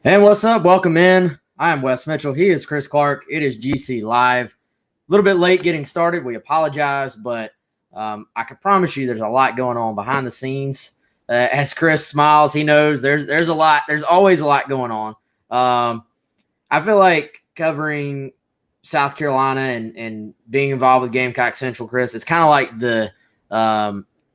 And what's up? Welcome in. I am Wes Mitchell. He is Chris Clark. It is GC Live. A little bit late getting started. We apologize, but I can promise you there's a lot going on behind the scenes. As Chris smiles, he knows there's a lot. There's always a lot going on. I feel like covering South Carolina and being involved with Gamecock Central, Chris, it's kind of like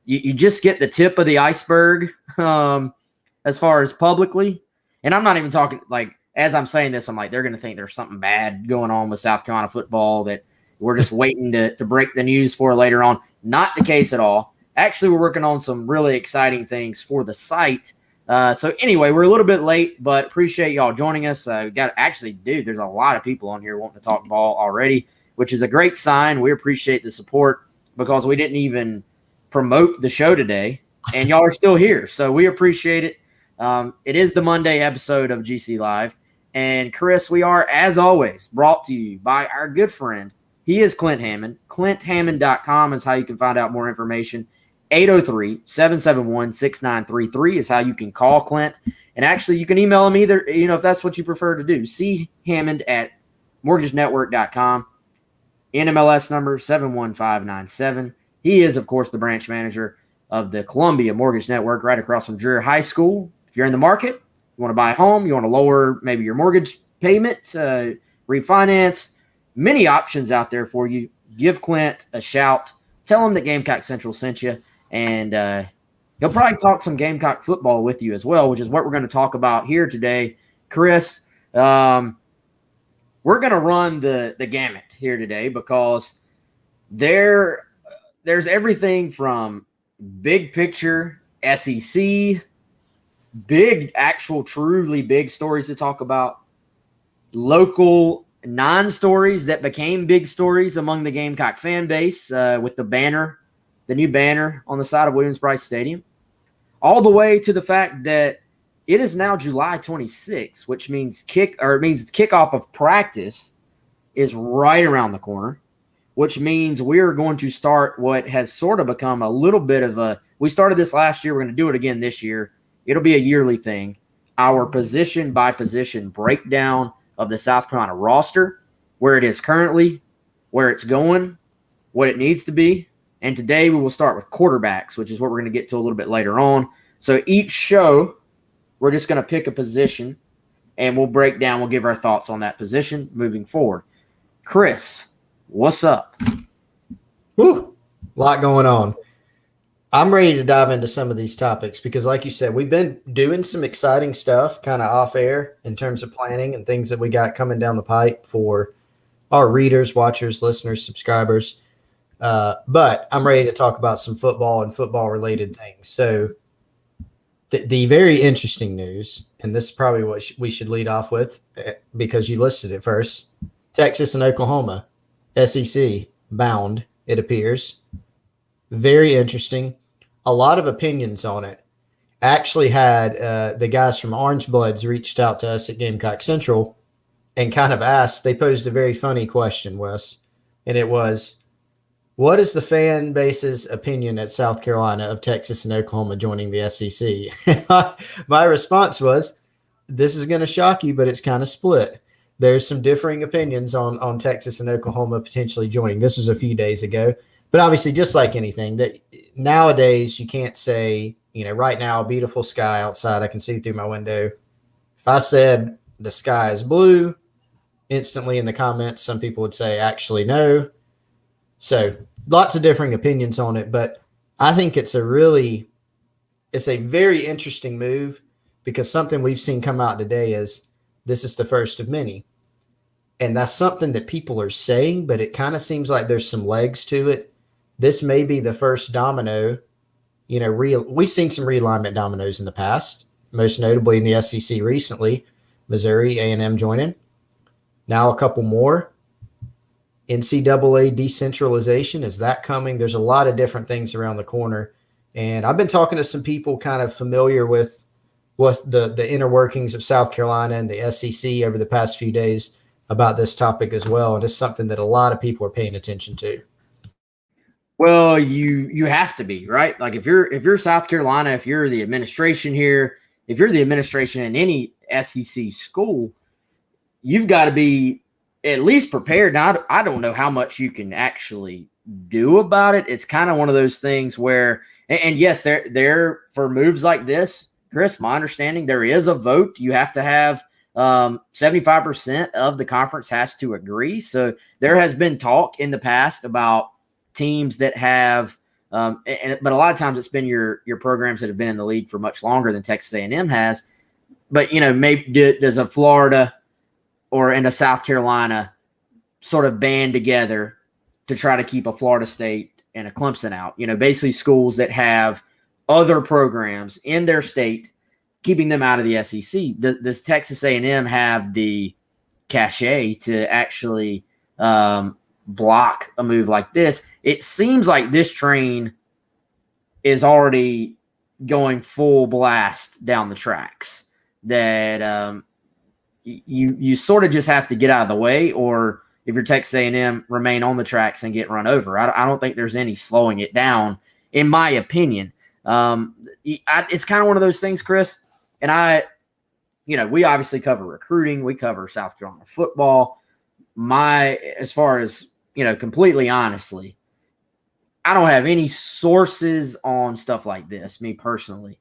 you just get the tip of the iceberg as far as publicly. And I'm not even talking like as I'm saying this, I'm like, they're going to think there's something bad going on with South Carolina football that we're just waiting to break the news for later on. Not the case at all. Actually, we're working on some really exciting things for the site. So anyway, we're a little bit late, but appreciate y'all joining us. There's a lot of people on here wanting to talk ball already, which is a great sign. We appreciate the support because we didn't even promote the show today, and y'all are still here. So we appreciate it. It is the Monday episode of GC Live. And Chris, we are, as always, brought to you by our good friend. He is Clint Hammond. ClintHammond.com is how you can find out more information. 803-771-6933 is how you can call Clint. And actually, you can email him either, if that's what you prefer to do. chammond@mortgagenetwork.com. NMLS number 71597. He is, of course, the branch manager of the Columbia Mortgage Network right across from Dreher High School. If you're in the market, you want to buy a home, you want to lower maybe your mortgage payment, refinance, many options out there for you. Give Clint a shout. Tell him that Gamecock Central sent you, and he'll probably talk some Gamecock football with you as well, which is what we're going to talk about here today. Chris, we're going to run the gamut here today because there's everything from big picture, SEC, big, actual, truly big stories to talk about, local non-stories that became big stories among the Gamecock fan base with the new banner on the side of Williams-Brice Stadium, all the way to the fact that it is now July 26th, which means kickoff of practice is right around the corner, which means we're going to start what has sort of become a little bit of we started this last year. We're going to do it again this year. It'll be a yearly thing. Our position by position breakdown of the South Carolina roster, where it is currently, where it's going, what it needs to be. And today we will start with quarterbacks, which is what we're going to get to a little bit later on. So each show, we're just going to pick a position and we'll we'll give our thoughts on that position moving forward. Chris, what's up? Woo, a lot going on. I'm ready to dive into some of these topics because, like you said, we've been doing some exciting stuff kind of off air in terms of planning and things that we got coming down the pipe for our readers, watchers, listeners, subscribers. But I'm ready to talk about some football and football-related things. So the very interesting news, and this is probably what we should lead off with because you listed it first, Texas and Oklahoma, SEC bound, it appears. Very interesting. A lot of opinions on it. Actually had the guys from Orange Bloods reached out to us at Gamecock Central and kind of asked, they posed a very funny question, Wes, and it was, what is the fan base's opinion at South Carolina of Texas and Oklahoma joining the SEC? My response was, this is going to shock you, but it's kind of split. There's some differing opinions on Texas and Oklahoma potentially joining. This was a few days ago. But obviously, just like anything, that nowadays you can't say, right now, beautiful sky outside, I can see through my window. If I said the sky is blue, instantly in the comments, some people would say, actually, no. So lots of differing opinions on it. But I think it's a very interesting move because something we've seen come out today is this is the first of many. And that's something that people are saying, but it kind of seems like there's some legs to it. This may be the first domino. We've seen some realignment dominoes in the past, most notably in the SEC recently, Missouri, A&M joining. Now a couple more. NCAA decentralization, is that coming? There's a lot of different things around the corner. And I've been talking to some people kind of familiar with the inner workings of South Carolina and the SEC over the past few days about this topic as well. And it's something that a lot of people are paying attention to. Well, you have to be, right? Like if you're South Carolina, if you're the administration here, if you're the administration in any SEC school, you've got to be at least prepared. Now, I don't know how much you can actually do about it. It's kind of one of those things where, and yes, there for moves like this, Chris, my understanding, there is a vote. You have to have 75% of the conference has to agree. So there has been talk in the past about teams that have, but a lot of times it's been your programs that have been in the league for much longer than Texas A&M has. But, maybe does a Florida or in a South Carolina sort of band together to try to keep a Florida State and a Clemson out? Basically schools that have other programs in their state, keeping them out of the SEC. Does Texas A&M have the cachet to actually block a move like this? It seems like this train is already going full blast down the tracks, that you sort of just have to get out of the way, or if you're Texas A&M, remain on the tracks and get run over. I don't think there's any slowing it down, in my opinion. It's kind of one of those things, Chris, and we obviously cover recruiting. We cover South Carolina football. As far as, completely honestly, I don't have any sources on stuff like this, me personally.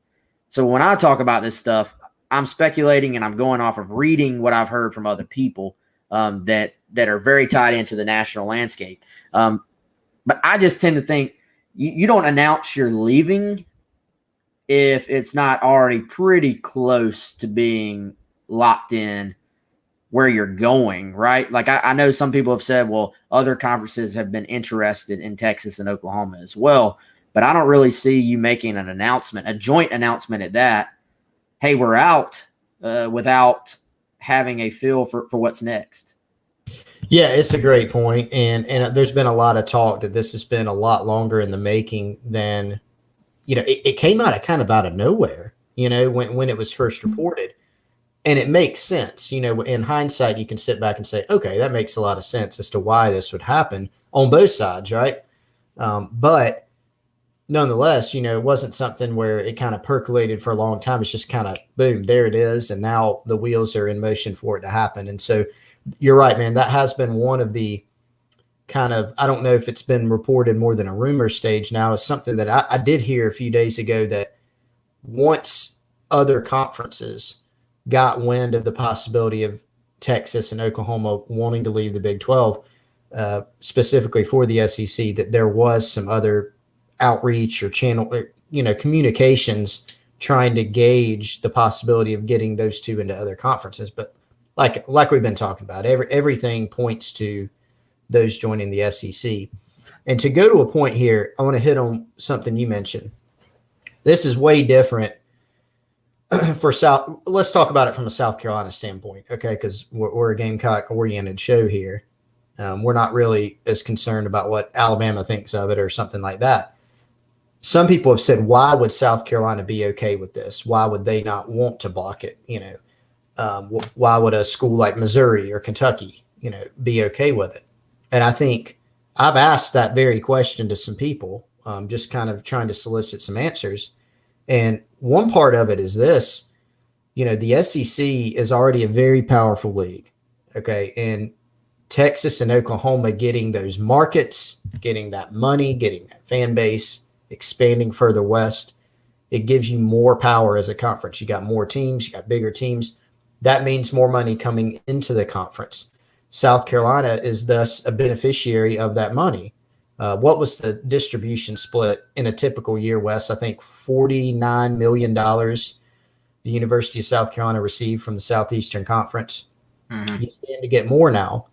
So when I talk about this stuff, I'm speculating and I'm going off of reading what I've heard from other people that are very tied into the national landscape. But I just tend to think you don't announce you're leaving if it's not already pretty close to being locked in where you're going, right? Like I know some people have said, well, other conferences have been interested in Texas and Oklahoma as well, but I don't really see you making an announcement, a joint announcement at that, hey, we're out, without having a feel for what's next. Yeah, it's a great point. And there's been a lot of talk that this has been a lot longer in the making than, it came out of nowhere, when it was first reported. And it makes sense. In hindsight, you can sit back and say, okay, that makes a lot of sense as to why this would happen on both sides, right? But nonetheless, it wasn't something where it kind of percolated for a long time. It's just kind of, boom, there it is. And now the wheels are in motion for it to happen. And so you're right, man. That has been one of the kind of, I don't know if it's been reported more than a rumor stage now. It's something that I did hear a few days ago, that once other conferences got wind of the possibility of Texas and Oklahoma wanting to leave the Big 12, specifically for the SEC, that there was some other outreach or channel, communications trying to gauge the possibility of getting those two into other conferences. But like we've been talking about, everything points to those joining the SEC. And to go to a point here, I want to hit on something you mentioned. This is way different for South. Let's talk about it from a South Carolina standpoint, okay? Because we're a Gamecock-oriented show here. We're not really as concerned about what Alabama thinks of it or something like that. Some people have said, why would South Carolina be okay with this? Why would they not want to block it? Why would a school like Missouri or Kentucky, be okay with it? And I think I've asked that very question to some people, just kind of trying to solicit some answers. And one part of it is this, the SEC is already a very powerful league. Okay. And Texas and Oklahoma getting those markets, getting that money, getting that fan base, expanding further west, it gives you more power as a conference. You got more teams, you got bigger teams. That means more money coming into the conference. South Carolina is thus a beneficiary of that money. What was the distribution split in a typical year, Wes? I think $49 million the University of South Carolina received from the Southeastern Conference. Mm-hmm. You stand to get more now.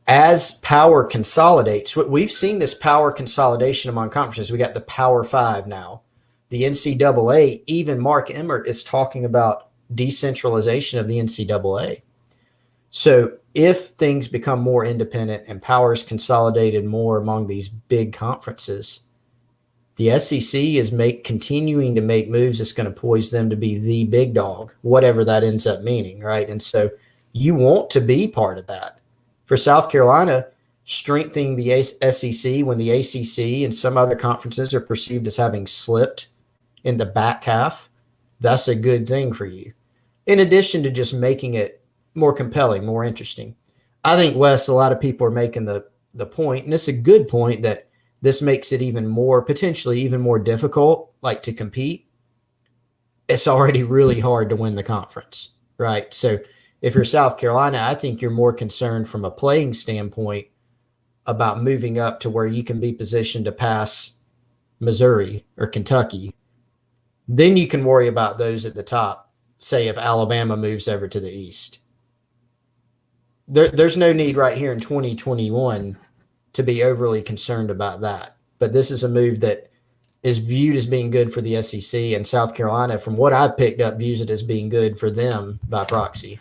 As power consolidates, we've seen this power consolidation among conferences. We got the Power Five now. The NCAA, even Mark Emmert is talking about decentralization of the NCAA. So if things become more independent and power is consolidated more among these big conferences, the SEC is continuing to make moves that's going to poise them to be the big dog, whatever that ends up meaning, right? And so you want to be part of that. For South Carolina, strengthening the SEC when the ACC and some other conferences are perceived as having slipped in the back half, that's a good thing for you. In addition to just making it more compelling, more interesting. I think, Wes, a lot of people are making the point, and it's a good point, that this makes it even more, potentially even more difficult, like to compete. It's already really hard to win the conference, right? So if you're South Carolina, I think you're more concerned from a playing standpoint about moving up to where you can be positioned to pass Missouri or Kentucky. Then you can worry about those at the top, say if Alabama moves over to the East. There's no need right here in 2021 to be overly concerned about that. But this is a move that is viewed as being good for the SEC, and South Carolina, from what I've picked up, views it as being good for them by proxy.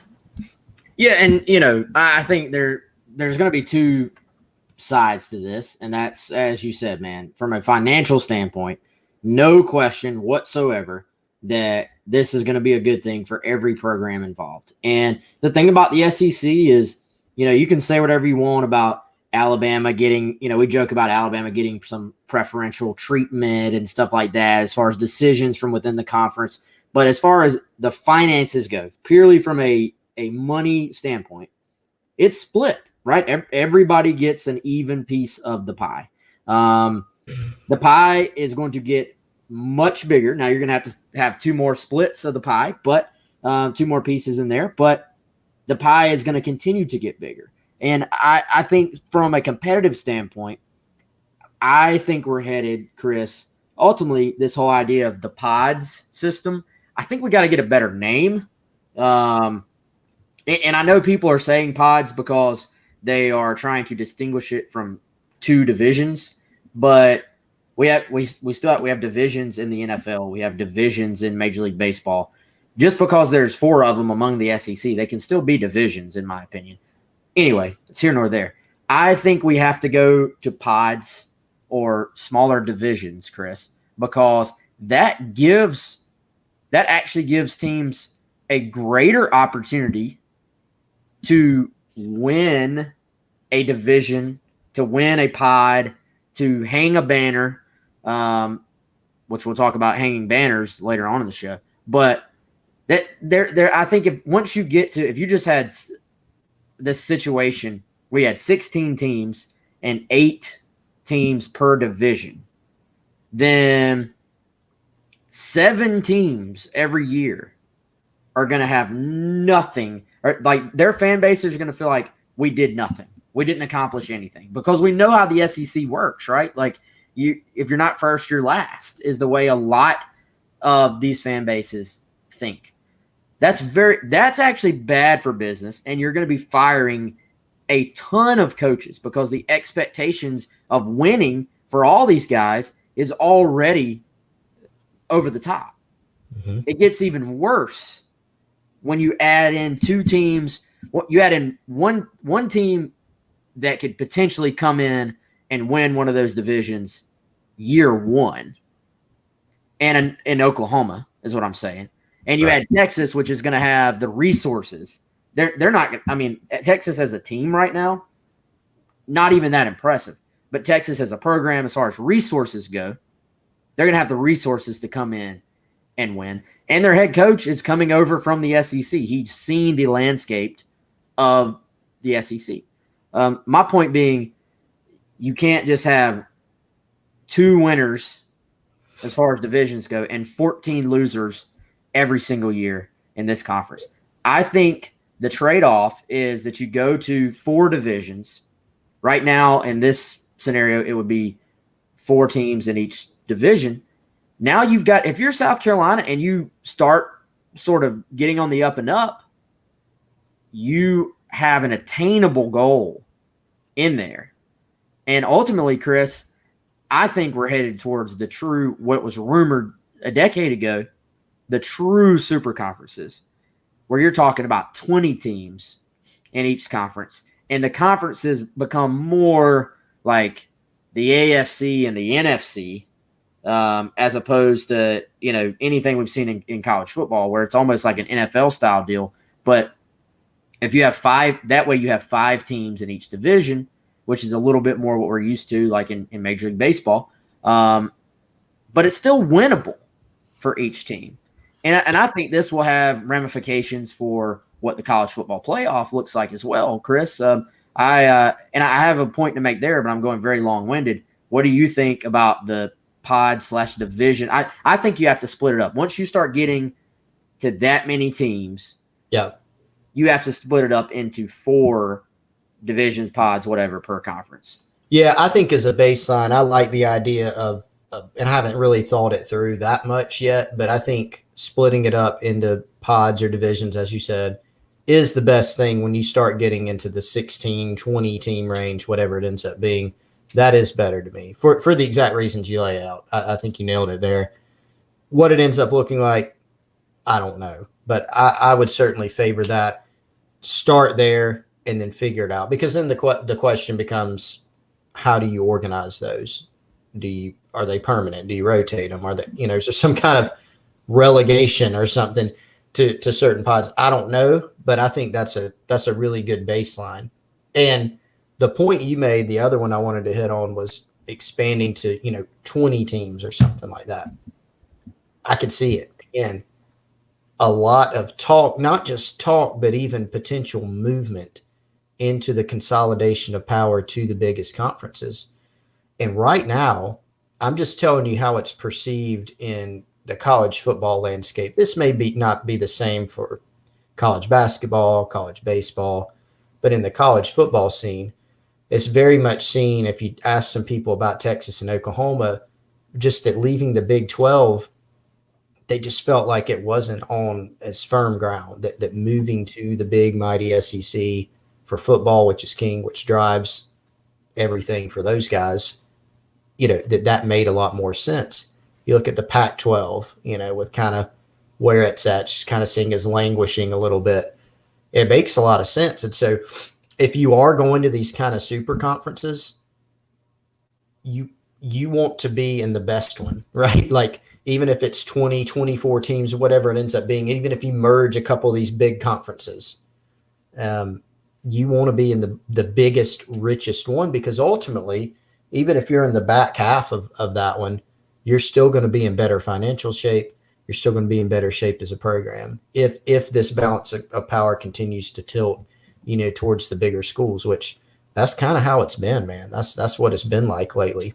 Yeah, and I think there's going to be two sides to this, and that's, as you said, man, from a financial standpoint, no question whatsoever that this is going to be a good thing for every program involved. And the thing about the SEC is, you can say whatever you want about Alabama getting, we joke about Alabama getting some preferential treatment and stuff like that as far as decisions from within the conference. But as far as the finances go, purely from a money standpoint, it's split, right? Everybody gets an even piece of the pie. The pie is going to get much bigger. Now you're going to have two more splits of the pie, but two more pieces in there. But the pie is going to continue to get bigger. And I think from a competitive standpoint, I think we're headed, Chris, ultimately this whole idea of the pods system, I think we got to get a better name. And I know people are saying pods because they are trying to distinguish it from two divisions, but we have divisions in the NFL. We have divisions in Major League Baseball. Just because there's four of them among the SEC, they can still be divisions, in my opinion. Anyway, it's here nor there. I think we have to go to pods or smaller divisions, Chris, because that actually gives teams a greater opportunity to win a division, to win a pod, to hang a banner, which we'll talk about hanging banners later on in the show. But that there, I think if you just had this situation where you had 16 teams and 8 teams per division, then 7 teams every year are going to have nothing, or like their fan bases are going to feel like we did nothing. We didn't accomplish anything, because we know how the SEC works, right? Like if you're not first, you're last is the way a lot of these fan bases think. That's actually bad for business, and you're going to be firing a ton of coaches because the expectations of winning for all these guys is already over the top. Mm-hmm. It gets even worse when you add in 2 teams. You add in one team that could potentially come in and win one of those divisions year one, and in Oklahoma is what I'm saying. And you add Texas, which is going to have the resources. They're not. I mean, Texas as a team right now, not even that impressive. But Texas as a program, as far as resources go, they're going to have the resources to come in and win. And their head coach is coming over from the SEC. He's seen the landscape of the SEC. My point being, you can't just have 2 winners as far as divisions go and 14 losers every single year in this conference. I think the trade-off is that you go to 4 divisions. Right now, in this scenario, it would be 4 teams in each division. Now you've got, if you're South Carolina and you start sort of getting on the up and up, you have an attainable goal in there. And ultimately, Chris, I think we're headed towards the true, what was rumored a decade ago, the true super conferences, where you're talking about 20 teams in each conference. And the conferences become more like the AFC and the NFC, as opposed to, anything we've seen in college football, where it's almost like an NFL style deal. But if you have 5, that way you have 5 teams in each division, which is a little bit more what we're used to, like in Major League Baseball. But it's still winnable for each team. And I think this will have ramifications for what the college football playoff looks like as well, Chris. I have a point to make there, but I'm going very long-winded. What do you think about the pod/division? I think you have to split it up. Once you start getting to that many teams, Yeah. you have to split it up into 4 divisions, pods, whatever, per conference. Yeah, I think as a baseline, I like the idea of and I haven't really thought it through that much yet, but I think splitting it up into pods or divisions, as you said, is the best thing when you start getting into the 16, 20 team range, whatever it ends up being. That is better to me for the exact reasons you lay out. I think you nailed it there. What it ends up looking like, I don't know, but I would certainly favor that. Start there and then figure it out, because then the question becomes, how do you organize those? Are they permanent? Do you rotate them? Are they, is there some kind of relegation or something to certain pods? I don't know, but I think that's a really good baseline. And the point you made, the other one I wanted to hit on, was expanding to 20 teams or something like that. I could see it. Again, a lot of talk, not just talk, but even potential movement into the consolidation of power to the biggest conferences. And right now, I'm just telling you how it's perceived in the college football landscape. This may not be the same for college basketball, college baseball, but in the college football scene, it's very much seen. If you ask some people about Texas and Oklahoma, just that leaving the Big 12, they just felt like it wasn't on as firm ground, that moving to the big, mighty SEC for football, which is king, which drives everything for those guys, that made a lot more sense. You look at the Pac-12, with kind of where it's at, just kind of seeing as languishing a little bit. It makes a lot of sense. And so if you are going to these kind of super conferences, you want to be in the best one, right? Like, even if it's 20, 24 teams, whatever it ends up being, even if you merge a couple of these big conferences, you want to be in the biggest, richest one, because ultimately, even if you're in the back half of that one, you're still going to be in better financial shape. You're still going to be in better shape as a program if this balance of power continues to tilt, towards the bigger schools, which that's kind of how it's been, man. That's what it's been like lately.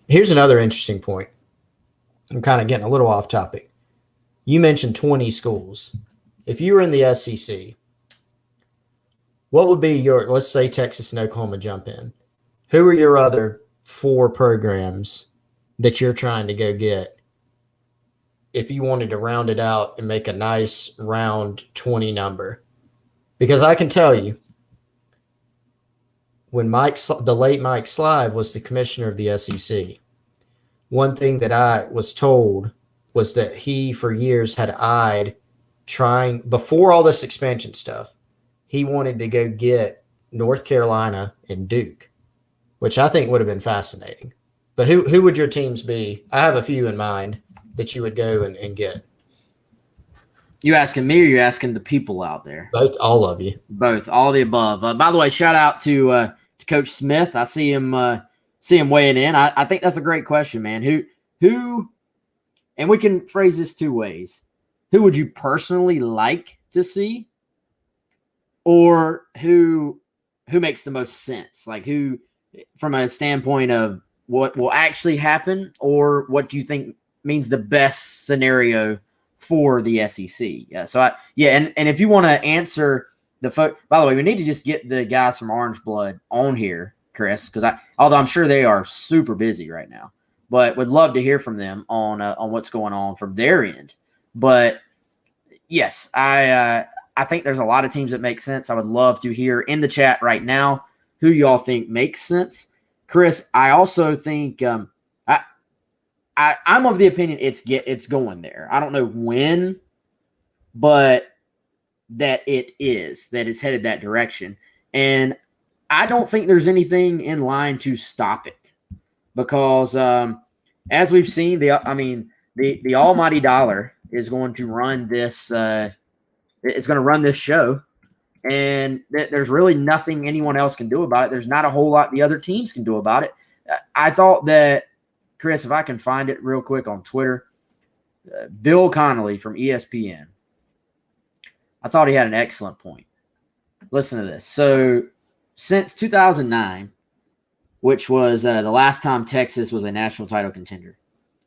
Here's another interesting point. I'm kind of getting a little off topic. You mentioned 20 schools. If you were in the SEC, what would be let's say Texas and Oklahoma jump in. Who are your other 4 programs that you're trying to go get if you wanted to round it out and make a nice round 20 number? Because I can tell you, when the late Mike Slive was the commissioner of the SEC, one thing that I was told was that he, for years, had eyed trying, before all this expansion stuff, he wanted to go get North Carolina and Duke, which I think would have been fascinating. But who would your teams be? I have a few in mind that you would go and get. You asking me, or you asking the people out there? Both, all of you. Both, all the above. By the way, shout out to Coach Smith. I see him weighing in. I think that's a great question, man. Who, and we can phrase this 2 ways. Who would you personally like to see, or who makes the most sense? Like, who, from a standpoint of what will actually happen, or what do you think means the best scenario for the SEC? And if you want to answer by the way, we need to just get the guys from Orange Blood on here, Chris, because although I'm sure they are super busy right now, but would love to hear from them on what's going on from their end. But yes, I think there's a lot of teams that make sense. I would love to hear in the chat right now who y'all think makes sense. Chris, I also think I'm of the opinion it's going there. I don't know when, but that it's headed that direction. And I don't think there's anything in line to stop it, because as we've seen, the almighty dollar is going to run this. It's going to run this show, and there's really nothing anyone else can do about it. There's not a whole lot the other teams can do about it. I thought that, Chris, if I can find it real quick on Twitter, Bill Connolly from ESPN. I thought he had an excellent point. Listen to this. So since 2009, which was the last time Texas was a national title contender,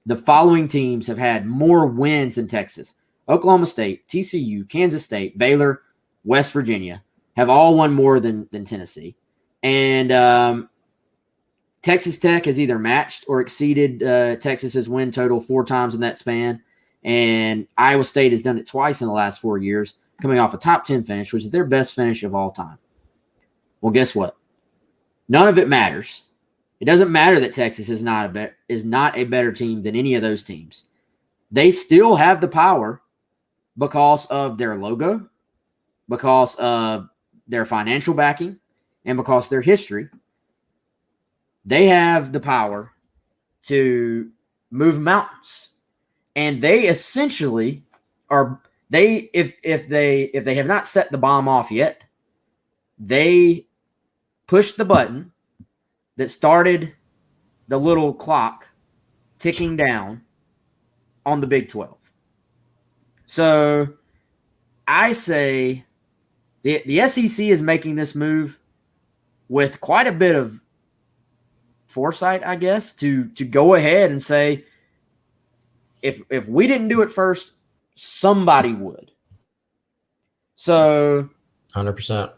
the following teams have had more wins than Texas. Oklahoma State, TCU, Kansas State, Baylor, West Virginia have all won more than Tennessee. And Texas Tech has either matched or exceeded Texas's win total 4 times in that span. And Iowa State has done it twice in the last 4 years, coming off a top 10 finish, which is their best finish of all time. Well, guess what? None of it matters. It doesn't matter that Texas is not a better team than any of those teams. They still have the power because of their logo, because of their financial backing, and because of their history. They have the power to move mountains. And they essentially are if they have not set the bomb off yet, they push the button that started the little clock ticking down on the Big 12. So I say the SEC is making this move with quite a bit of foresight, I guess, to go ahead and say, if we didn't do it first, somebody would. So 100%.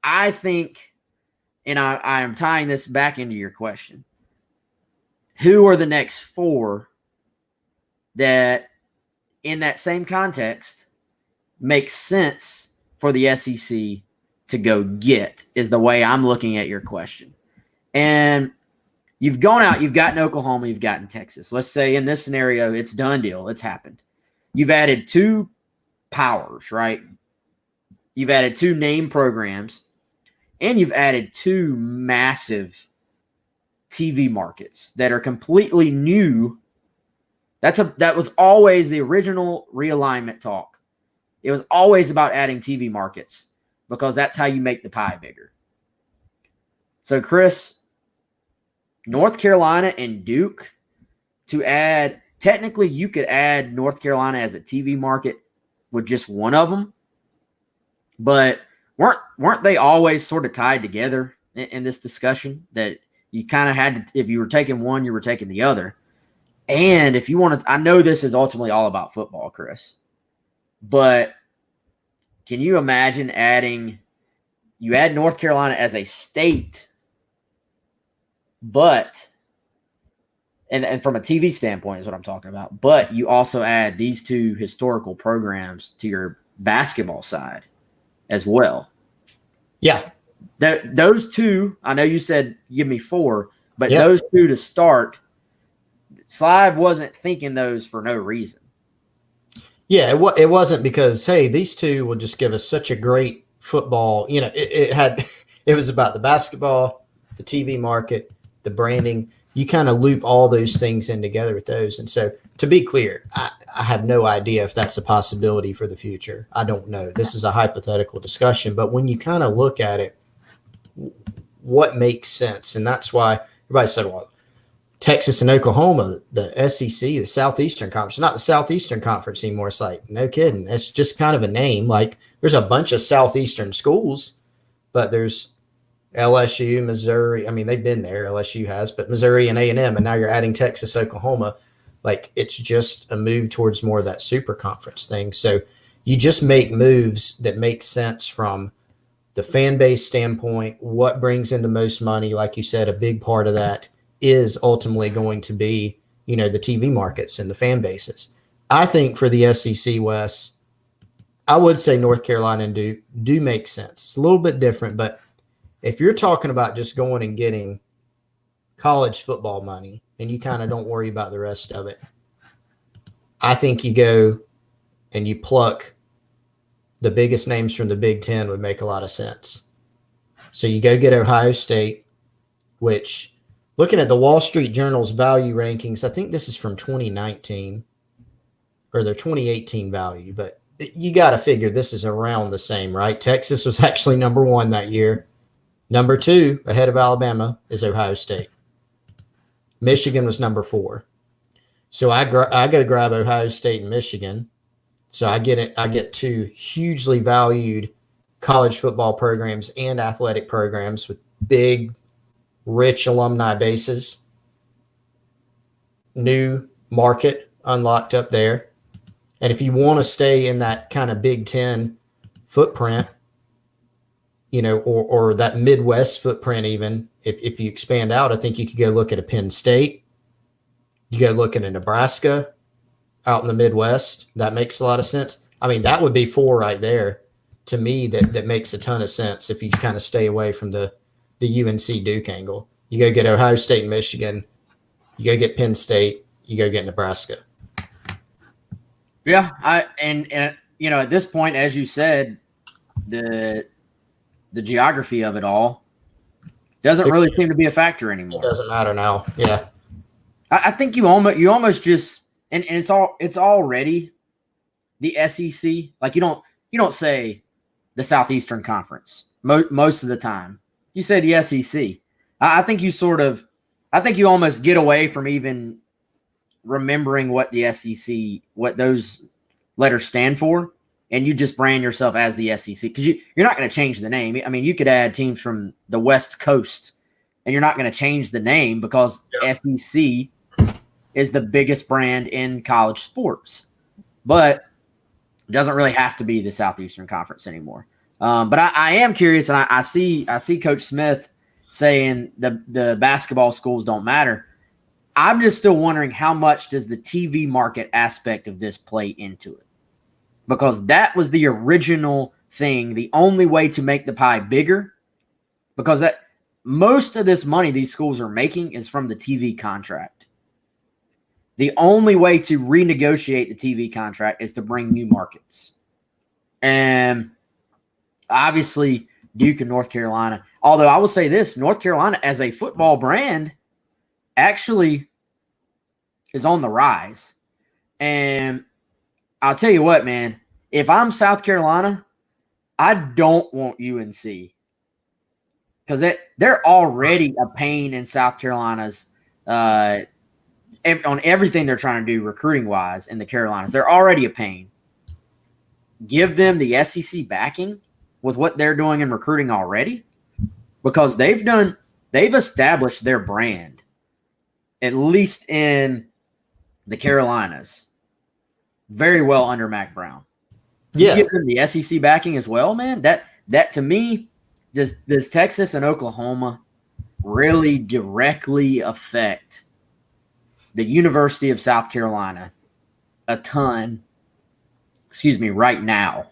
I think, and I am tying this back into your question, who are the next 4 that in that same context makes sense for the SEC to go get, is the way I'm looking at your question. And you've gone out, you've gotten Oklahoma, you've gotten Texas. Let's say in this scenario, it's done deal. It's happened. You've added 2 powers, right? You've added 2 name programs, and you've added 2 massive TV markets that are completely new. That was always the original realignment talk. It was always about adding TV markets because that's how you make the pie bigger. So, Chris, North Carolina and Duke to add, technically you could add North Carolina as a TV market with just one of them, but weren't they always sort of tied together in this discussion, that you kind of had to, if you were taking one, you were taking the other? And if you want to, I know this is ultimately all about football, Chris, but can you imagine you add North Carolina as a state, but, and from a TV standpoint is what I'm talking about, but you also add these 2 historical programs to your basketball side as well. Yeah. Those 2, I know you said give me 4, but Yep. those 2 to start, Slive wasn't thinking those for no reason. Yeah, it wasn't because, hey, these 2 will just give us such a great football. You know, it was about the basketball, the TV market, the branding. You kind of loop all those things in together with those. And so, to be clear, I have no idea if that's a possibility for the future. I don't know. This is a hypothetical discussion. But when you kind of look at it, what makes sense? And that's why everybody said, well, Texas and Oklahoma, the SEC, the Southeastern Conference, not the Southeastern Conference anymore. It's like, no kidding. It's just kind of a name. Like, there's a bunch of Southeastern schools, but there's LSU, Missouri. I mean, they've been there, LSU has, but Missouri and A&M, and now you're adding Texas, Oklahoma. Like, it's just a move towards more of that super conference thing. So you just make moves that make sense from the fan base standpoint, what brings in the most money. Like you said, a big part of that is ultimately going to be, the TV markets and the fan bases. I think for the SEC West, I would say North Carolina and Duke do make sense. It's a little bit different, but if you're talking about just going and getting college football money and you kind of don't worry about the rest of it, I think you go and you pluck the biggest names from the Big Ten would make a lot of sense. So you go get Ohio State, which, looking at the Wall Street Journal's value rankings, I think this is from 2019 or their 2018 value, but you got to figure this is around the same, right? Texas was actually number 1 that year. Number 2, ahead of Alabama, is Ohio State. Michigan was number 4. So I go grab Ohio State and Michigan. So I get it. I get two hugely valued college football programs and athletic programs with big, rich alumni bases. New market unlocked up there. And if you want to stay in that kind of Big Ten footprint, or that Midwest footprint, even if you expand out, I think you could go look at a Penn State. You go look at a Nebraska out in the Midwest. That makes a lot of sense. I mean, that would be four right there to me that makes a ton of sense if you kind of stay away from the UNC Duke angle. You go get Ohio State and Michigan. You go get Penn State. You go get Nebraska. Yeah, and at this point, as you said, the geography of it all doesn't really seem to be a factor anymore. It doesn't matter now. Yeah, I think you almost just and it's already the SEC. Like you don't say the Southeastern Conference most of the time. You say the SEC. I think you almost get away from even remembering what the SEC, what those letters stand for, and you just brand yourself as the SEC because you're not going to change the name. I mean, you could add teams from the West Coast, and you're not going to change the name because SEC is the biggest brand in college sports. But it doesn't really have to be the Southeastern Conference anymore. But I am curious, and I see Coach Smith saying the basketball schools don't matter. I'm just still wondering how much does the TV market aspect of this play into it? Because that was the original thing, the only way to make the pie bigger, because that most of this money these schools are making is from the TV contract. The only way to renegotiate the TV contract is to bring new markets. And obviously Duke and North Carolina, although I will say this, North Carolina as a football brand actually is on the rise. And I'll tell you what, man, if I'm South Carolina, I don't want UNC because they're already a pain in South Carolina's on everything they're trying to do recruiting-wise in the Carolinas. They're already a pain. Give them the SEC backing with what they're doing in recruiting already because they've established their brand, at least in the Carolinas, very well under Mac Brown. Yeah. You give them the SEC backing as well, man. That to me, does Texas and Oklahoma really directly affect the University of South Carolina a ton, right now?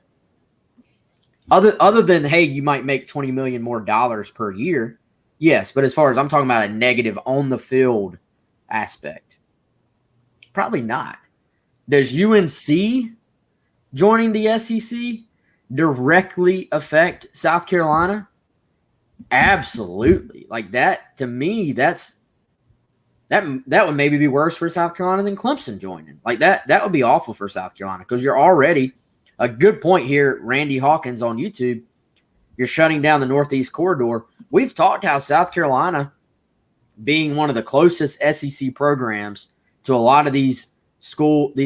Other than, hey, you might make $20 million more per year. Yes, but as far as I'm talking about a negative on the field aspect, probably not. Does UNC joining the SEC directly affect South Carolina? Absolutely. Like that, to me, that would maybe be worse for South Carolina than Clemson joining. Like that would be awful for South Carolina because you're already a good point here, Randy Hawkins on YouTube. You're shutting down the Northeast corridor. We've talked how South Carolina, being one of the closest SEC programs to a lot of these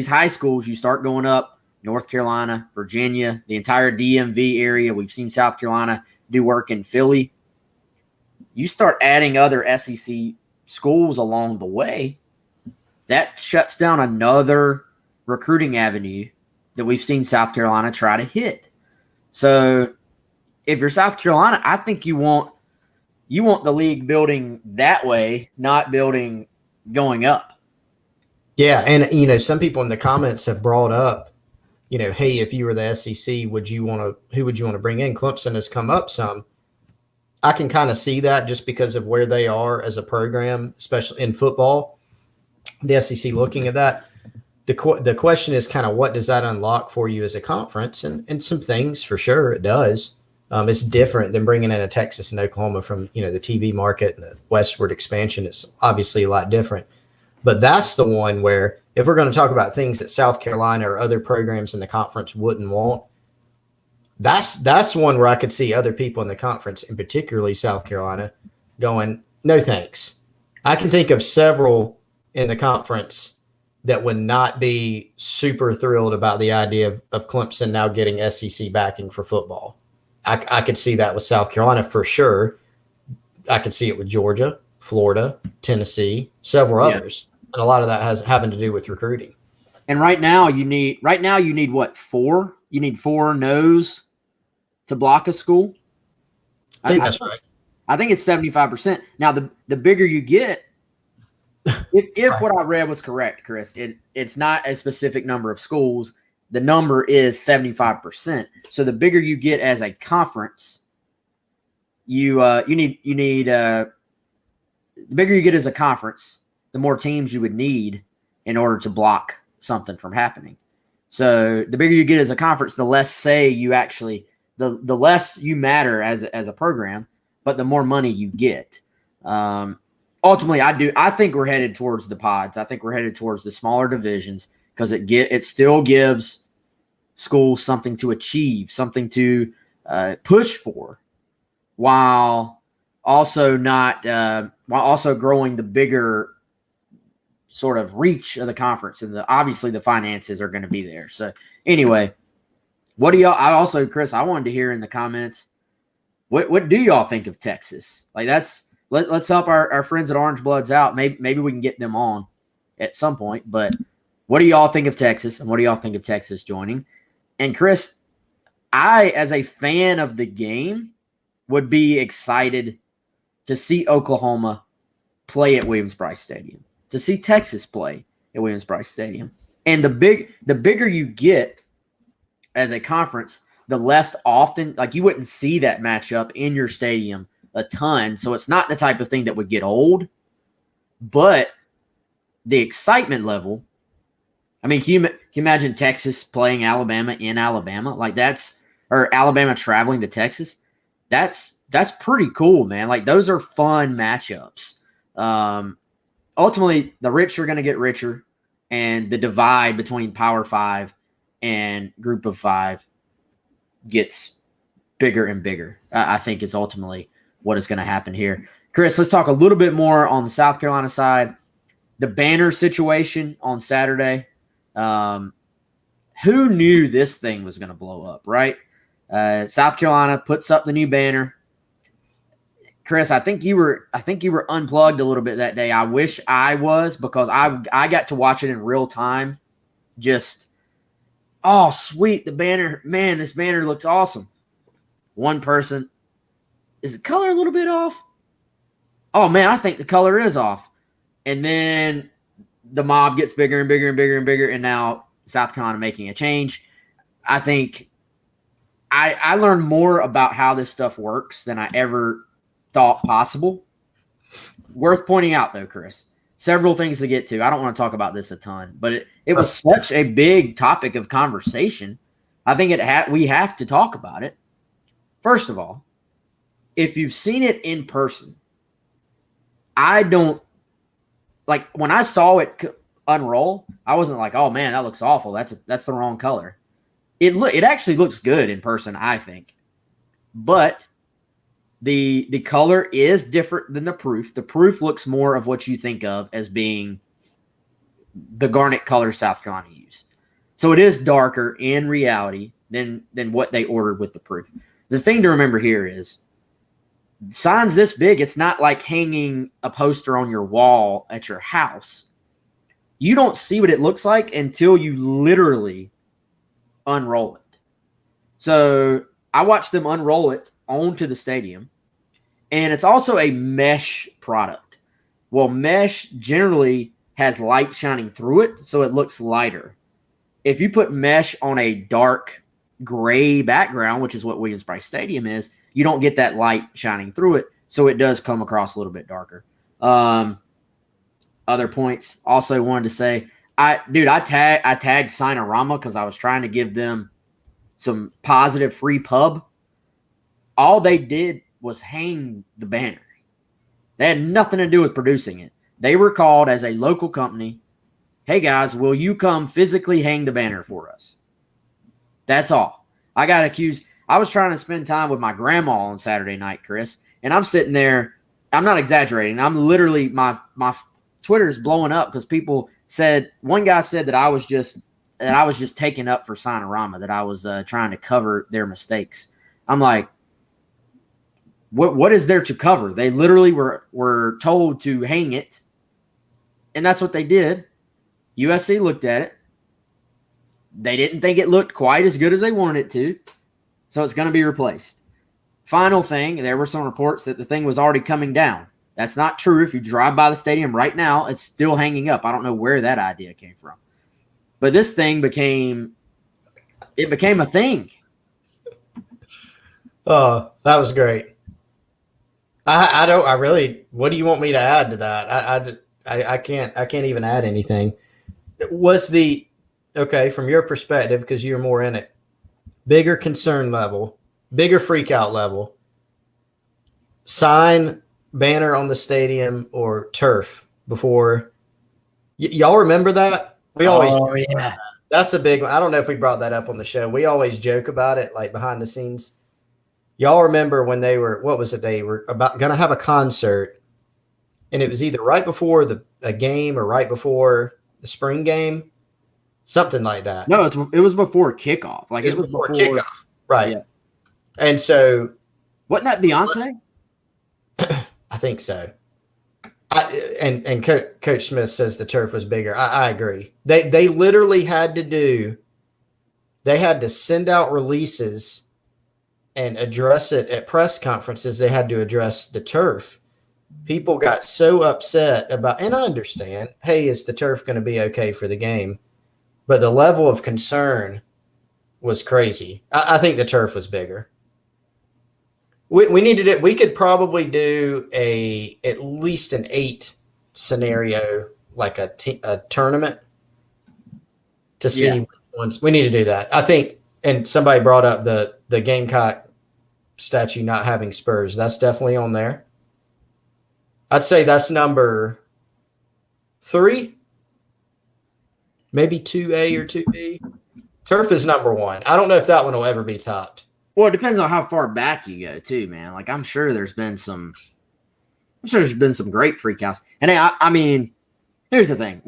high schools, you start going up North Carolina, Virginia, the entire DMV area. We've seen South Carolina do work in Philly. You start adding other SEC schools along the way, that shuts down another recruiting avenue that we've seen South Carolina try to hit. So if you're South Carolina, I think you want the league building that way, not building going up. Yeah, and some people in the comments have brought up, hey, if you were the SEC, who would you want to bring in? Clemson has come up some. I can kind of see that just because of where they are as a program, especially in football. The SEC looking at that. The question is kind of what does that unlock for you as a conference? And some things for sure it does. It's different than bringing in a Texas and Oklahoma from, the TV market and the westward expansion. It's obviously a lot different. But that's the one where if we're going to talk about things that South Carolina or other programs in the conference wouldn't want, that's one where I could see other people in the conference, and particularly South Carolina, going, no thanks. I can think of several in the conference that would not be super thrilled about the idea of Clemson now getting SEC backing for football. I could see that with South Carolina for sure. I could see it with Georgia, Florida, Tennessee, several others. And a lot of that has having to do with recruiting. And right now you need what, 4? You need 4 no's to block a school. I think that's right. I think it's 75%. Now the bigger you get, if Right. what I read was correct, Chris, it's not a specific number of schools. The number is 75%. So the bigger you get as a conference, you need the bigger you get as a conference, the more teams you would need in order to block something from happening. So the bigger you get as a conference, the less say you actually, the less you matter as a program, but the more money you get. Ultimately, I think we're headed towards the pods. I think we're headed towards the smaller divisions because it still gives schools something to achieve, something to push for, while also growing the bigger sort of reach of the conference, and obviously the finances are going to be there. So anyway, what do y'all? Chris, I wanted to hear in the comments, what do y'all think of Texas? Like let's help our friends at Orange Bloods out. Maybe we can get them on at some point. But what do y'all think of Texas, and what do y'all think of Texas joining? And Chris, I, as a fan of the game, would be excited to see Oklahoma play at Williams-Brice Stadium, to see Texas play at Williams-Brice Stadium. And the bigger you get as a conference, the less often, like, you wouldn't see that matchup in your stadium a ton. So it's not the type of thing that would get old, but the excitement level, I mean, can you imagine Texas playing Alabama in Alabama? Like or Alabama traveling to Texas? That's pretty cool, man. Like, those are fun matchups. Ultimately, the rich are going to get richer, and the divide between Power 5 and Group of 5 gets bigger and bigger. I think is ultimately what is going to happen here. Chris, let's talk a little bit more on the South Carolina side. The banner situation on Saturday. Who knew this thing was going to blow up, right? South Carolina puts up the new banner. Chris, I think you were unplugged a little bit that day. I wish I was, because I got to watch it in real time. Just, oh, sweet, the banner. Man, this banner looks awesome. One person, is the color a little bit off? Oh, man, I think the color is off. And then the mob gets bigger and bigger and bigger and bigger, and now South Carolina making a change. I think I learned more about how this stuff works than I ever thought possible. Worth pointing out, though, Chris, several things to get to. I don't want to talk about this a ton, but it was such a big topic of conversation. I think we have to talk about it. First of all, if you've seen it in person, I don't, like, when I saw it unroll, I wasn't like, oh man, that looks awful. That's the wrong color. It actually looks good in person, I think. But the color is different than the proof. The proof looks more of what you think of as being the garnet color South Carolina used. So it is darker in reality than what they ordered with the proof. The thing to remember here is, signs this big, it's not like hanging a poster on your wall at your house. You don't see what it looks like until you literally unroll it. So I watched them unroll it onto the stadium, and it's also a mesh product. Well, mesh generally has light shining through it, so it looks lighter. If you put mesh on a dark gray background, which is what Williams-Brice Stadium is, you don't get that light shining through it, so it does come across a little bit darker. Other points, also wanted to say, I tagged Signorama because I was trying to give them some positive free pub. All they did was hang the banner. They had nothing to do with producing it. They were called as a local company. Hey guys, will you come physically hang the banner for us? That's all. I got accused. I was trying to spend time with my grandma on Saturday night, Chris, and I'm sitting there. I'm not exaggerating. I'm literally, my Twitter is blowing up because people one guy said that I was just taking up for Sinorama, that I was trying to cover their mistakes. I'm like, what is there to cover? They literally were told to hang it, and that's what they did. USC looked at it. They didn't think it looked quite as good as they wanted it to, so it's going to be replaced. Final thing, there were some reports that the thing was already coming down. That's not true. If you drive by the stadium right now, it's still hanging up. I don't know where that idea came from. But this thing became a thing. Oh, that was great. What do you want me to add to that? I can't even add anything. From your perspective, because you're more in it, bigger concern level, bigger freak out level, sign banner on the stadium or turf before y'all remember that? We always that's the big one. I don't know if we brought that up on the show. We always joke about it, like behind the scenes. Y'all remember when they were going to have a concert, and it was either right before a game or right before the spring game, something like that. No, it was before kickoff. Like it was before kickoff, right? Yeah. And so, wasn't that Beyonce? I think so. And Coach Smith says the turf was bigger. I agree. They literally had to send out releases and address it at press conferences. They had to address the turf. People got so upset about, and I understand, hey, is the turf going to be okay for the game? But the level of concern was crazy. I think the turf was bigger. We needed it. We could probably do at least an 8 scenario, like a tournament, to see which ones. We need to do that. I think, and somebody brought up the Gamecock statue not having spurs. That's definitely on there. I'd say that's number 3, maybe 2A or 2B. Turf is number 1. I don't know if that one will ever be topped. Well, it depends on how far back you go, too, man. Like, I'm sure there's been some great freakouts. And I mean, here's the thing.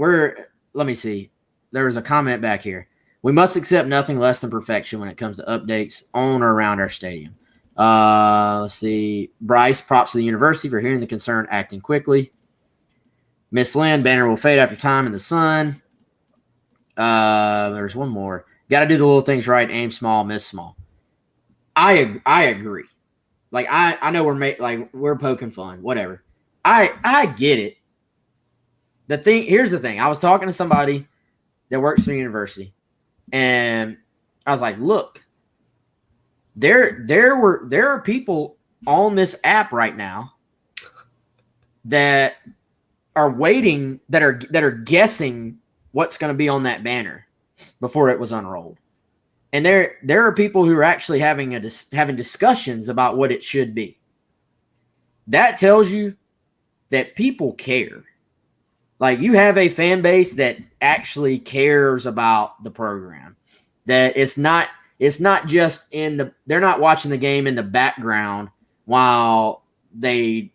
Let me see. There was a comment back here. We must accept nothing less than perfection when it comes to updates on or around our stadium. Let's see. Bryce, props to the university for hearing the concern, acting quickly. Miss Lynn, banner will fade after time in the sun. There's one more. Got to do the little things right. Aim small, miss small. I agree. Like I know we're poking fun, whatever. I get it. Here's the thing. I was talking to somebody that works for the university, and I was like, look, there are people on this app right now that are waiting, that are guessing what's going to be on that banner before it was unrolled. And there are people who are actually having discussions about what it should be. That tells you that people care. Like, you have a fan base that actually cares about the program. That it's not just they're not watching the game in the background while they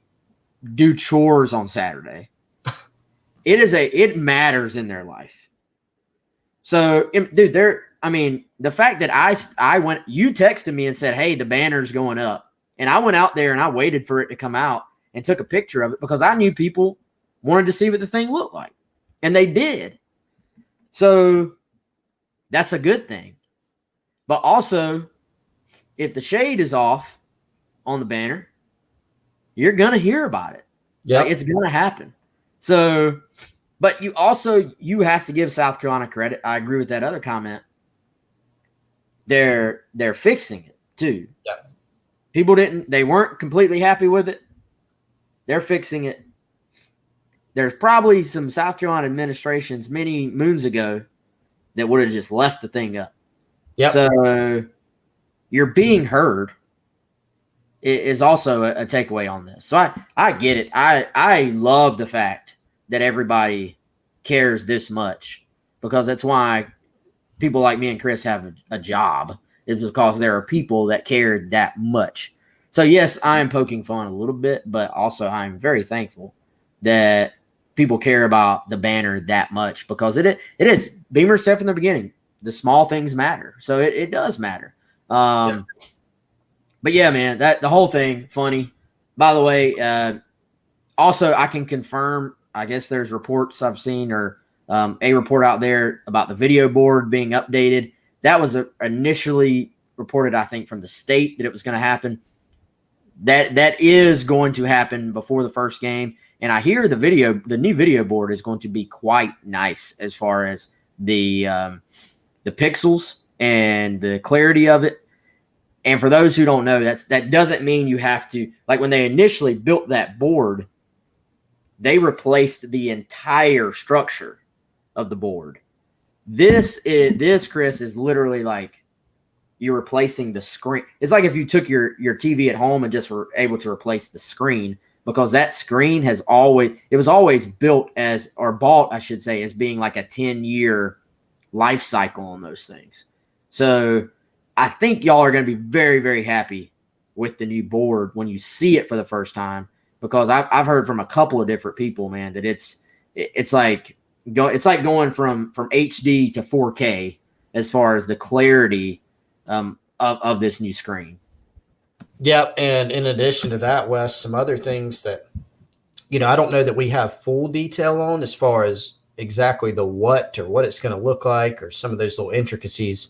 do chores on Saturday. It matters in their life. So, dude, the fact that you texted me and said, hey, the banner's going up. And I went out there and I waited for it to come out and took a picture of it because I knew people wanted to see what the thing looked like. And they did. So that's a good thing. But also, if the shade is off on the banner, you're going to hear about it. Yeah, it's going to happen. So, but you have to give South Carolina credit. I agree with that other comment. They're fixing it too. Yeah. People they weren't completely happy with it. They're fixing it. There's probably some South Carolina administrations many moons ago that would have just left the thing up. Yeah. So you're being heard is also a takeaway on this. So I get it. I love the fact that everybody cares this much, because that's why people like me and Chris have a job. It's because there are people that care that much. So yes, I am poking fun a little bit, but also I'm very thankful that people care about the banner that much, because it is. Beamer said from the beginning, the small things matter. So it does matter. But yeah, man, that the whole thing, funny. By the way, also I can confirm, I guess there's reports I've seen, or a report out there about the video board being updated. That was initially reported, I think, from the state that it was going to happen. That is going to happen before the first game. And I hear the new video board is going to be quite nice as far as the pixels and the clarity of it. And for those who don't know, that doesn't mean you have to, like when they initially built that board, they replaced the entire structure of the board. This, Chris, is literally like you're replacing the screen. It's like if you took your TV at home and just were able to replace the screen, because that screen was always built as, or bought, I should say, as being like a 10-year life cycle on those things. So I think y'all are going to be very, very happy with the new board when you see it for the first time, because I've heard from a couple of different people, man, that it's like going from HD to 4K as far as the clarity of this new screen. Yep. And in addition to that, Wes, some other things that, I don't know that we have full detail on as far as exactly the what it's going to look like, or some of those little intricacies,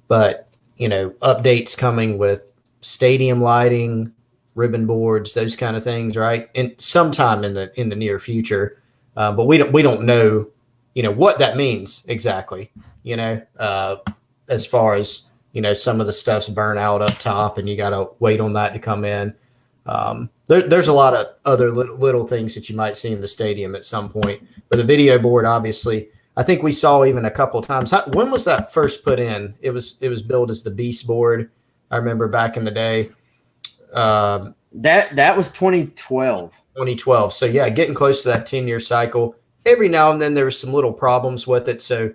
but, updates coming with stadium lighting, ribbon boards, those kind of things, right? And sometime in the near future. But we don't know, what that means exactly, as far as, some of the stuff's burnt out up top and you got to wait on that to come in. There's a lot of other little things that you might see in the stadium at some point, but the video board, obviously, I think we saw even a couple of times. When was that first put in? It was billed as the Beast board. I remember back in the day. That was 2012. 2012. So yeah, getting close to that 10-year cycle. Every now and then there were some little problems with it. So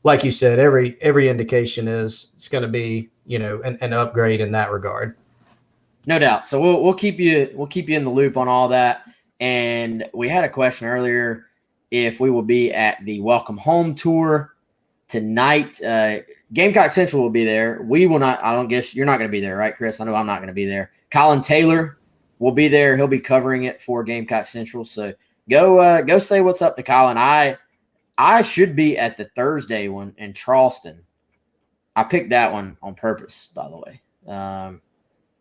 like you said, every indication is it's going to be, an upgrade in that regard. No doubt. So we'll keep you in the loop on all that. And we had a question earlier if we will be at the Welcome Home tour tonight. Gamecock Central will be there. We will not. I don't guess you're not going to be there, right, Chris? I know I'm not going to be there. Colin Taylor will be there. He'll be covering it for Gamecock Central. So go say what's up to Colin. I should be at the Thursday one in Charleston. I picked that one on purpose, by the way.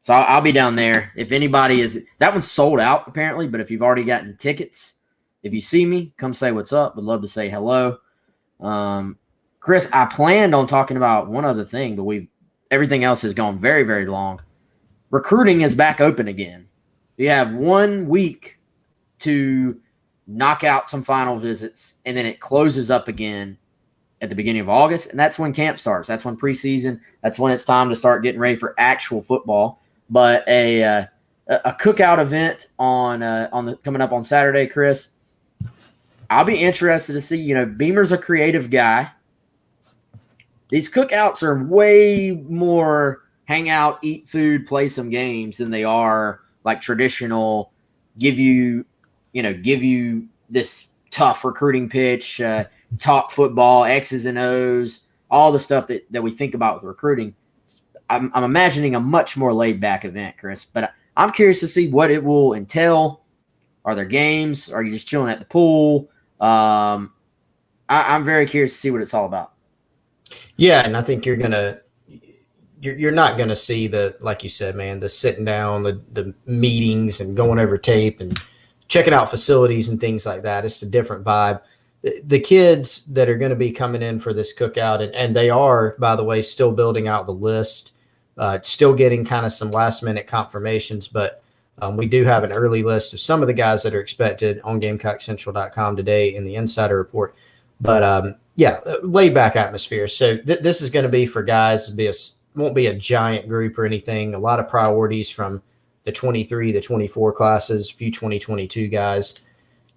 So I'll be down there. If anybody that one's sold out apparently, but if you've already gotten tickets, if you see me, come say what's up. Would love to say hello. Chris, I planned on talking about one other thing, but everything else has gone very, very long. Recruiting is back open again. You have 1 week to knock out some final visits, and then it closes up again at the beginning of August, and that's when camp starts. That's when preseason. That's when it's time to start getting ready for actual football. But a cookout event coming up on Saturday, Chris. I'll be interested to see. Beamer's a creative guy. These cookouts are way more hang out, eat food, play some games than they are like traditional. Give you this tough recruiting pitch, talk football, X's and O's, all the stuff that we think about with recruiting. I'm imagining a much more laid-back event, Chris. But I'm curious to see what it will entail. Are there games? Are you just chilling at the pool? I'm very curious to see what it's all about. Yeah, and I think you're not gonna see like you said, man, the sitting down, the meetings and going over tape and checking out facilities and things like that. It's a different vibe. The kids that are going to be coming in for this cookout, and they are, by the way, still building out the list, still getting kind of some last minute confirmations, but we do have an early list of some of the guys that are expected on GamecockCentral.com today in the Insider Report. But laid back atmosphere. So this is going to be for guys. Won't be a giant group or anything. A lot of priorities from the 23, the 24 classes, a few 2022 guys.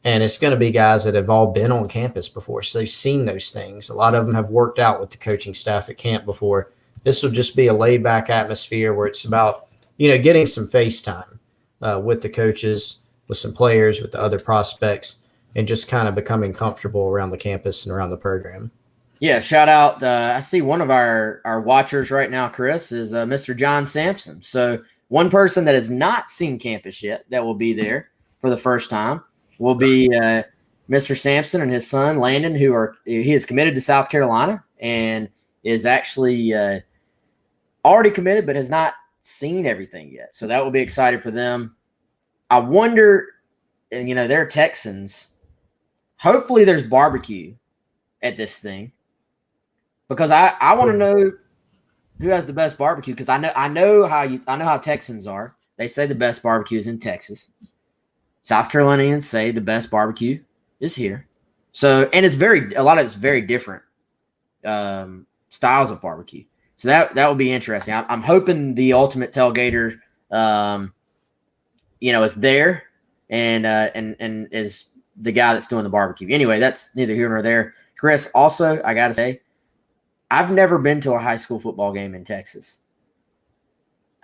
And it's going to be guys that have all been on campus before. So they've seen those things. A lot of them have worked out with the coaching staff at camp before. This will just be a laid back atmosphere where it's about, getting some face time with the coaches, with some players, with the other prospects. and just kind of becoming comfortable around the campus and around the program. Yeah, shout out. I see one of our watchers right now, Chris, is Mr. John Sampson. So one person that has not seen campus yet that will be there for the first time will be Mr. Sampson and his son Landon, he is committed to South Carolina and is actually already committed, but has not seen everything yet. So that will be exciting for them. I wonder, and they're Texans. Hopefully, there's barbecue at this thing. Because I want to know who has the best barbecue, because I know how Texans are. They say the best barbecue is in Texas. South Carolinians say the best barbecue is here. So, and a lot of it's very different styles of barbecue. So that will be interesting. I'm hoping the Ultimate Tailgater, is there and is the guy that's doing the barbecue. Anyway, that's neither here nor there. Chris, also, I got to say, I've never been to a high school football game in Texas.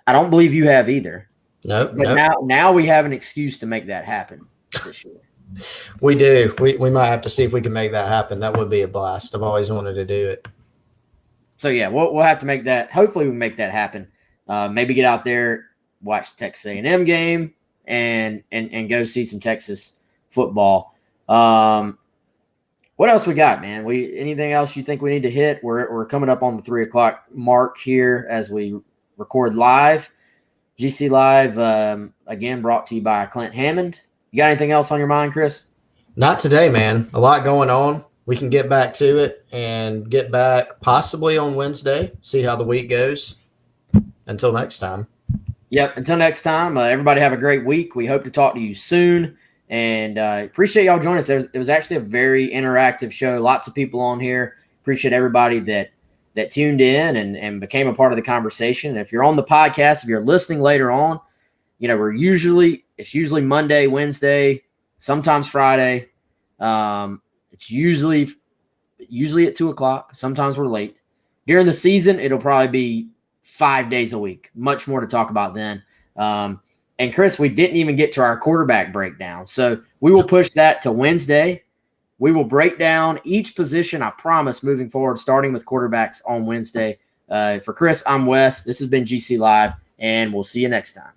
I don't believe you have either. Nope. But now we have an excuse to make that happen this year. We do. We might have to see if we can make that happen. That would be a blast. I've always wanted to do it. So yeah, we'll have to make that. Hopefully, we can make that happen. Maybe get out there, watch the Texas A&M game, and go see some Texas football. What else we got, man? Anything else you think we need to hit? We're coming up on the 3:00 mark here as we record live. GC Live, again, brought to you by Clint Hammond. You got anything else on your mind, Chris? Not today, man. A lot going on. We can get back to it and get back possibly on Wednesday, see how the week goes. Until next time. Yep, until next time, everybody have a great week. We hope to talk to you soon. And appreciate y'all joining us. It was actually a very interactive show. Lots of people on here. Appreciate everybody that tuned in and became a part of the conversation. And if you're on the podcast, if you're listening later on, it's usually Monday, Wednesday, sometimes Friday. It's usually at 2:00. Sometimes we're late. During the season, it'll probably be 5 days a week. Much more to talk about then. And Chris, we didn't even get to our quarterback breakdown. So we will push that to Wednesday. We will break down each position, I promise, moving forward, starting with quarterbacks on Wednesday. For Chris, I'm Wes. This has been GC Live, and we'll see you next time.